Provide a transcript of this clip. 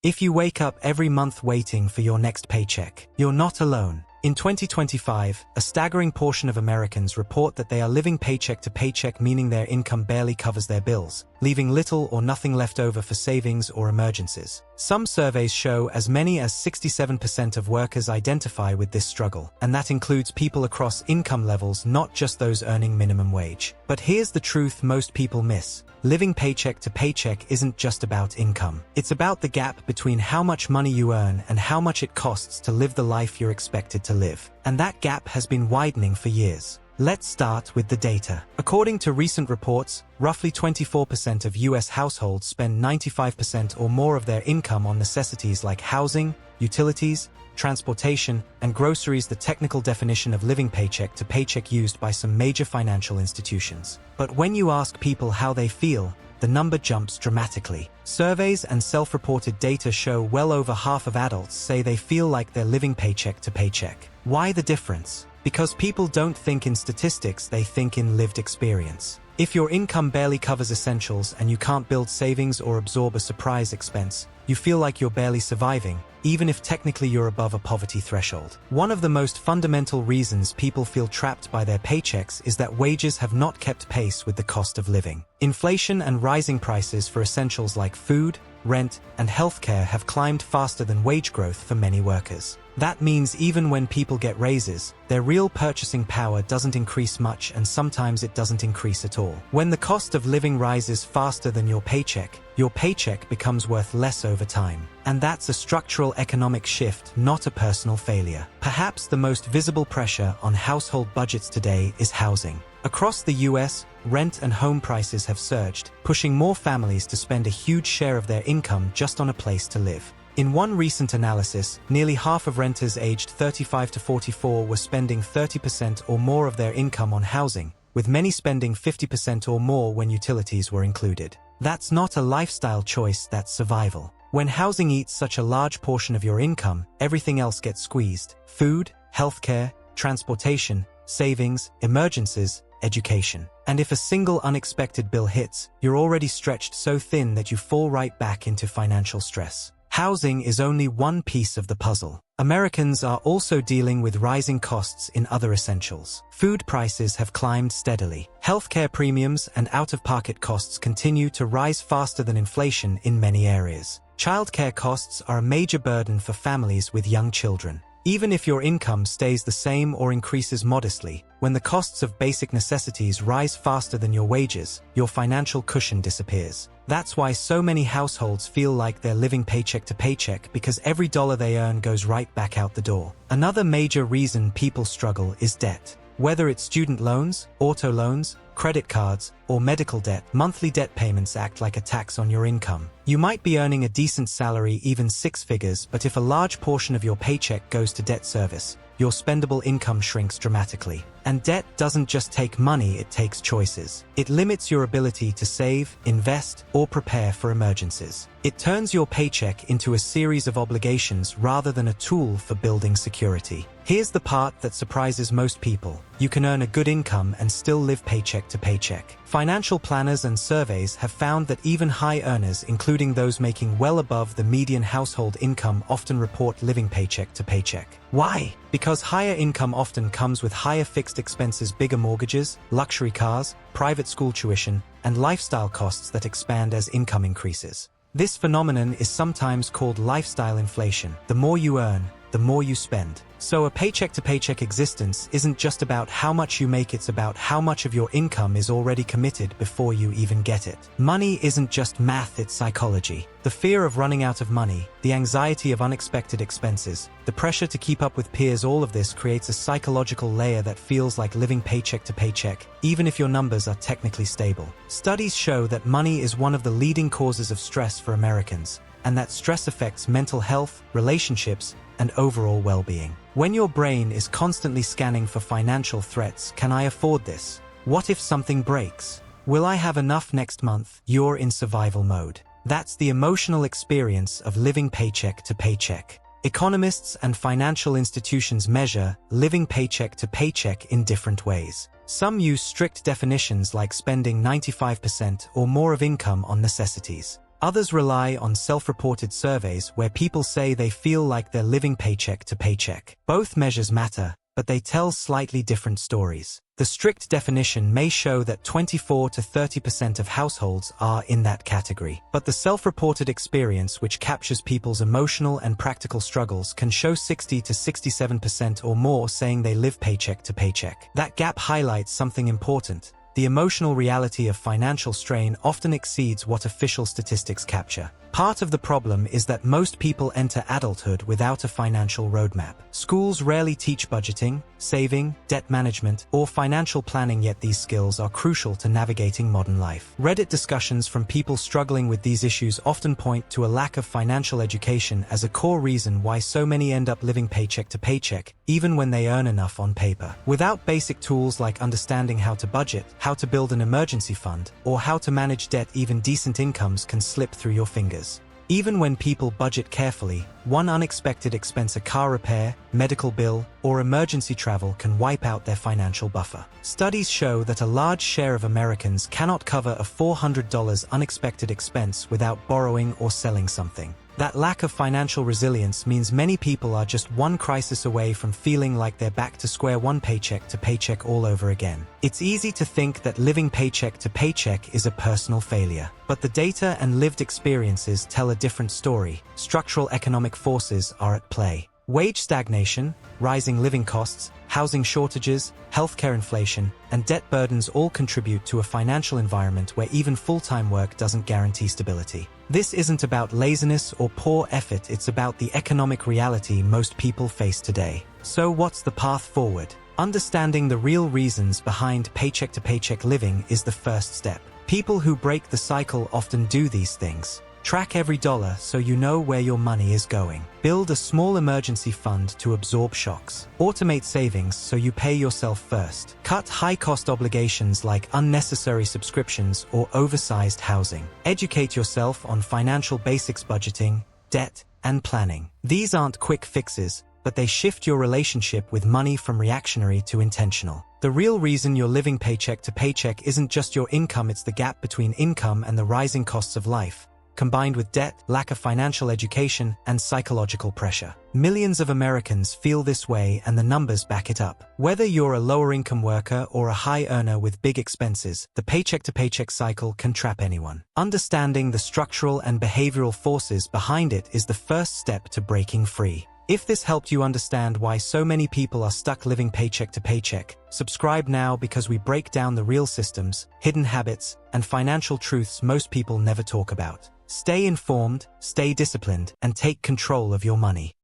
If you wake up every month waiting for your next paycheck, you're not alone. In 2025, a staggering portion of Americans report that they are living paycheck to paycheck, meaning their income barely covers their bills, leaving little or nothing left over for savings or emergencies. Some surveys show as many as 67% of workers identify with this struggle, and that includes people across income levels, not just those earning minimum wage. But here's the truth most people miss. Living paycheck to paycheck isn't just about income. It's about the gap between how much money you earn and how much it costs to live the life you're expected to live. And that gap has been widening for years. Let's start with the data. According to recent reports, roughly 24% of US households spend 95% or more of their income on necessities like housing, utilities, transportation, and groceries, the technical definition of living paycheck to paycheck used by some major financial institutions. But when you ask people how they feel, the number jumps dramatically. Surveys and self-reported data show well over half of adults say they feel like they're living paycheck to paycheck. Why the difference? Because people don't think in statistics, they think in lived experience. If your income barely covers essentials and you can't build savings or absorb a surprise expense, you feel like you're barely surviving, even if technically you're above a poverty threshold. One of the most fundamental reasons people feel trapped by their paychecks is that wages have not kept pace with the cost of living. Inflation and rising prices for essentials like food, rent, and healthcare have climbed faster than wage growth for many workers. That means even when people get raises, their real purchasing power doesn't increase much, and sometimes it doesn't increase at all. When the cost of living rises faster than your paycheck becomes worth less over time. And that's a structural economic shift, not a personal failure. Perhaps the most visible pressure on household budgets today is housing. Across the US, rent and home prices have surged, pushing more families to spend a huge share of their income just on a place to live. In one recent analysis, nearly half of renters aged 35 to 44 were spending 30% or more of their income on housing, with many spending 50% or more when utilities were included. That's not a lifestyle choice, that's survival. When housing eats such a large portion of your income, everything else gets squeezed: food, healthcare, transportation, savings, emergencies, education. And if a single unexpected bill hits, you're already stretched so thin that you fall right back into financial stress. Housing is only one piece of the puzzle. Americans are also dealing with rising costs in other essentials. Food prices have climbed steadily. Healthcare premiums and out-of-pocket costs continue to rise faster than inflation in many areas. Childcare costs are a major burden for families with young children. Even if your income stays the same or increases modestly, when the costs of basic necessities rise faster than your wages, your financial cushion disappears. That's why so many households feel like they're living paycheck to paycheck, because every dollar they earn goes right back out the door. Another major reason people struggle is debt. Whether it's student loans, auto loans, credit cards, or medical debt, monthly debt payments act like a tax on your income. You might be earning a decent salary, even six figures, but if a large portion of your paycheck goes to debt service, your spendable income shrinks dramatically. And debt doesn't just take money, it takes choices. It limits your ability to save, invest, or prepare for emergencies. It turns your paycheck into a series of obligations rather than a tool for building security. Here's the part that surprises most people. You can earn a good income and still live paycheck to paycheck. Financial planners and surveys have found that even high earners, including those making well above the median household income, often report living paycheck to paycheck. Why? Because higher income often comes with higher fixed expenses, bigger mortgages, luxury cars, private school tuition, and lifestyle costs that expand as income increases. This phenomenon is sometimes called lifestyle inflation. The more you earn, the more you spend. So a paycheck-to-paycheck existence isn't just about how much you make, it's about how much of your income is already committed before you even get it. Money isn't just math, it's psychology. The fear of running out of money, the anxiety of unexpected expenses, the pressure to keep up with peers, all of this creates a psychological layer that feels like living paycheck to paycheck, even if your numbers are technically stable. Studies show that money is one of the leading causes of stress for Americans, and that stress affects mental health, relationships, and overall well-being. When your brain is constantly scanning for financial threats, can I afford this? What if something breaks? Will I have enough next month? You're in survival mode. That's the emotional experience of living paycheck to paycheck. Economists and financial institutions measure living paycheck to paycheck in different ways. Some use strict definitions like spending 95% or more of income on necessities. Others rely on self-reported surveys where people say they feel like they're living paycheck to paycheck. Both measures matter, but they tell slightly different stories. The strict definition may show that 24 to 30% of households are in that category. But the self-reported experience, which captures people's emotional and practical struggles, can show 60 to 67% or more saying they live paycheck to paycheck. That gap highlights something important. The emotional reality of financial strain often exceeds what official statistics capture. Part of the problem is that most people enter adulthood without a financial roadmap. Schools rarely teach budgeting, saving, debt management, or financial planning, yet these skills are crucial to navigating modern life. Reddit discussions from people struggling with these issues often point to a lack of financial education as a core reason why so many end up living paycheck to paycheck, even when they earn enough on paper. Without basic tools like understanding how to budget, how to build an emergency fund, or how to manage debt, even decent incomes can slip through your fingers. Even when people budget carefully, one unexpected expense, a car repair, medical bill, or emergency travel, can wipe out their financial buffer. Studies show that a large share of Americans cannot cover a $400 unexpected expense without borrowing or selling something. That lack of financial resilience means many people are just one crisis away from feeling like they're back to square one, paycheck to paycheck all over again. It's easy to think that living paycheck to paycheck is a personal failure. But the data and lived experiences tell a different story. Structural economic forces are at play. Wage stagnation, rising living costs, housing shortages, healthcare inflation, and debt burdens all contribute to a financial environment where even full-time work doesn't guarantee stability. This isn't about laziness or poor effort, it's about the economic reality most people face today. So what's the path forward? Understanding the real reasons behind paycheck to paycheck living is the first step. People who break the cycle often do these things. Track every dollar so you know where your money is going. Build a small emergency fund to absorb shocks. Automate savings so you pay yourself first. Cut high-cost obligations like unnecessary subscriptions or oversized housing. Educate yourself on financial basics, budgeting, debt, and planning. These aren't quick fixes, but they shift your relationship with money from reactionary to intentional. The real reason you're living paycheck to paycheck isn't just your income, it's the gap between income and the rising costs of life, combined with debt, lack of financial education, and psychological pressure. Millions of Americans feel this way, and the numbers back it up. Whether you're a lower-income worker or a high earner with big expenses, the paycheck-to-paycheck cycle can trap anyone. Understanding the structural and behavioral forces behind it is the first step to breaking free. If this helped you understand why so many people are stuck living paycheck to paycheck, subscribe now, because we break down the real systems, hidden habits, and financial truths most people never talk about. Stay informed, stay disciplined, and take control of your money.